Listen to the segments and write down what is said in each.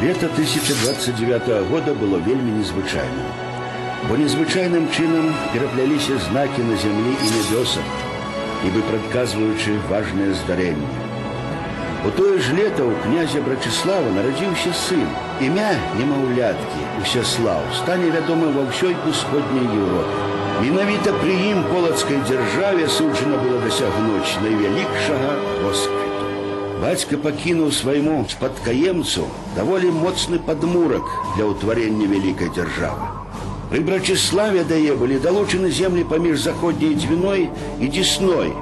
Лето 1029 года было вельмі незвычайным. Бо незвычайным чынам перапляліся знакі на зямлі і нябёсах, нібы прадказваючы важнае здарэнне. У тое ж лета ў князя Брачыслава нарадзіўся сын. Імя немаўляткі Усяслаў стане вядомым ва ўсёй усходняй Еўропе. Менавіта пры ім полацкай дзяржаве суджана было дасягнуць найвялікшага росквіту. Бацька пакінуў свайму спадкаемцу даволі моцны падмурак для ўтварэння вялікай дзяржавы. Пры Брачыславе дае былі далучаны землі паміж заходняй Двіной і Дзесной,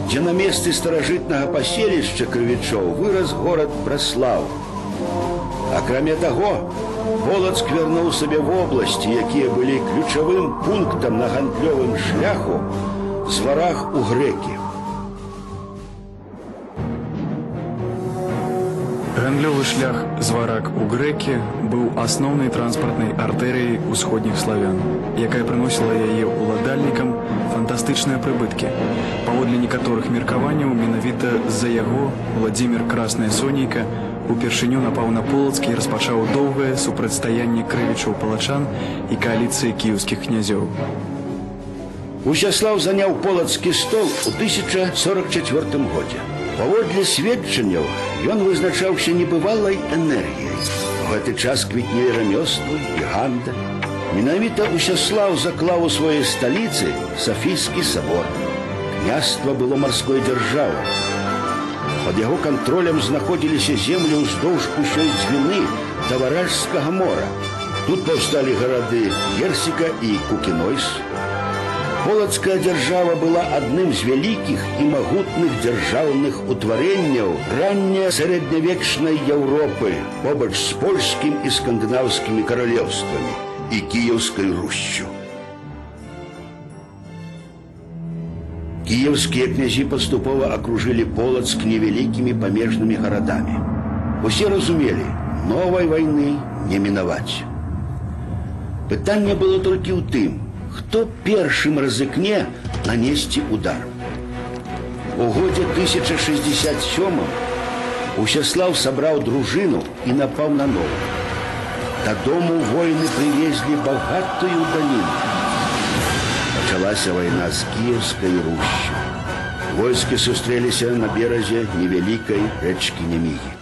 дзе на месцы старажытнага паселішча крывічоў вырас горад Праслаў. Акрамя таго, Полацк вярнуў сабе вобласці, якія былі ключавым пунктам на гандлёвым шляху з вараг у грэкі. Гандлёвы шлях з вараг у грэкі быў асноўнай транспартнай артэрыяй усходніх славян, якая прыносіла яе ўладальнікам фантастычныя прыбыткі. Паводле некаторых меркаванняў, менавіта з-за яго Владзімір Красная Сонейка упершыню напаў на Полацк і распачаў доўгае супрацьстаянне крывічаў палачан і кааліцыі кіеўскіх князёў. Усяслаў заняў полацкі стол у 1044 годзе. Паводле сведчанняў, ён вызначаўся небывалай энергіяй. У гэты час квітнелі рамёствы і гандаль. Менавіта Усяслаў заклаў у сваёй сталіцы Сафійскі сабор. Княства было марской дзяржавай. Пад яго кантролем знаходзіліся землі ўздоўж усёй Двіны да Варажскага мора. Тут паўсталі гарады Герсіка і Кукінойс. Полацкая дзяржава была адным з вялікіх і магутных дзяржаўных утварэнняў ранняй сярэднявечнай Еўропы побач з польскім і скандынаўскімі каралеўствамі і кіеўскай Руссю. Кіеўскія князі паступова акружылі Полацк невялікімі памежнымі гарадамі. Усе разумелі, новай вайны не мінаваць. Пытанне было толькі ў тым, хто першым рызыкне нанесці удар. У годзе 1067 Усяслаў сабраў дружыну і напаў на нову. Дадому воіны прывезлі багатую даніну. Пачалася вайна з кіеўскай Руссю. Войскі сустрэліся на беразе невялікай рэчкі Нямігі.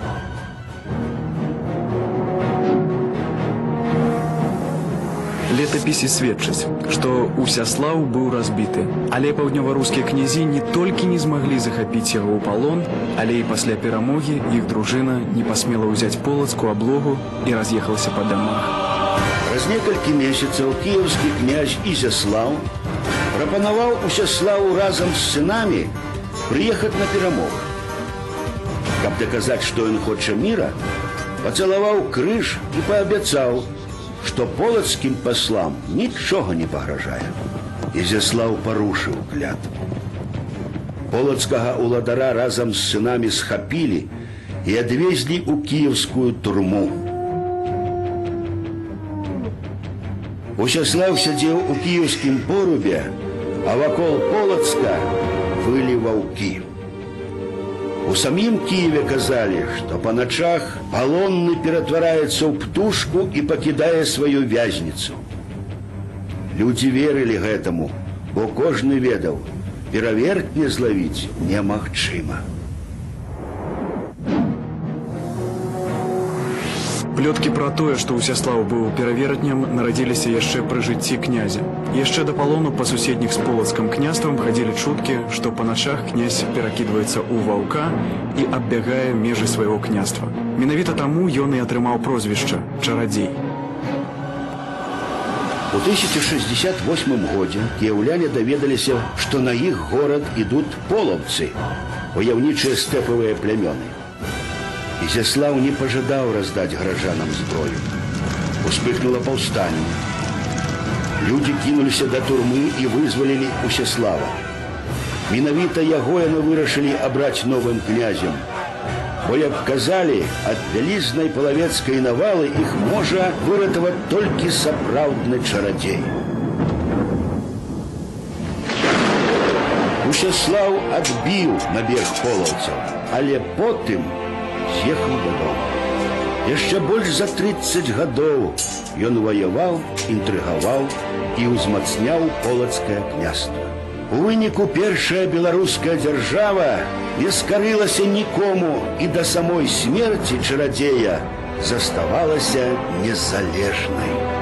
Летапісы сведчаць, што Усяслаў быў разбіты, але паўднёва-рускія князі не толькі не змаглі захапіць яго ў палон, але і пасля перамогі іх дружына не пасмела ўзяць Полацк у аблогу і раз'ехалася па дамах. Праз некалькі месяцаў кіеўскі князь Ізяслаў прапанаваў Усяславу разам з сынамі прыехаць на перамогу. Каб даказаць, што ён хоча міра, пацалаваў крыж і паабяцаў, што полацкім паслам нічога не пагражае. Ізяслаў парушыў клятву. Полацкага уладара разам з сынамі схапілі і адвезлі ў кіеўскую турму. Усяслаў сядзеў у кіеўскім порубе, а вакол Полацка вылі ваўкі. У самім Кіеве казалі, што па начах палонны ператвараецца ў птушку і пакідае сваю вязніцу. Людзі верылі гэтаму, бо кожны ведаў, перавертне злавіць немагчыма. Плёткі пра тое, што Усяслаў быў перавертнем, нарадзіліся яшчэ пры жыцці князя. Яшчэ да палону па суседніх з Полацкам княствам хадзілі чуткі, што па начах князь перакідваецца ў ваўка і аббягае межы свайго княства. Менавіта таму ён і атрымаў прозвішча «Чарадзей». У 1068 годзе кіеўляне даведаліся, што на іх горад ідуць полаўцы, ваяўнічыя стэпавыя плямёны. Ізяслаў не пажадаў раздаць гражданам зброю. Успыхнула паўстанне. Людзі кінуліся да турмы і вызвалілі Усяслава. Менавіта яго яны вырашылі абраць новым князем. Бо, як казалі, ад вялізнай палавецкай навалы іх можа выратаваць толькі сапраўдны чарадзей. Усяслаў адбіў набег полаўцаў, але потым з'ехаў дадому. Яшчэ больш за 30 гадоў ён ваяваў, інтрыгаваў і ўзмацняў полацкае княства. У выніку першая беларуская дзяржава не скарылася нікому і да самой смерці чарадзея заставалася незалежнай.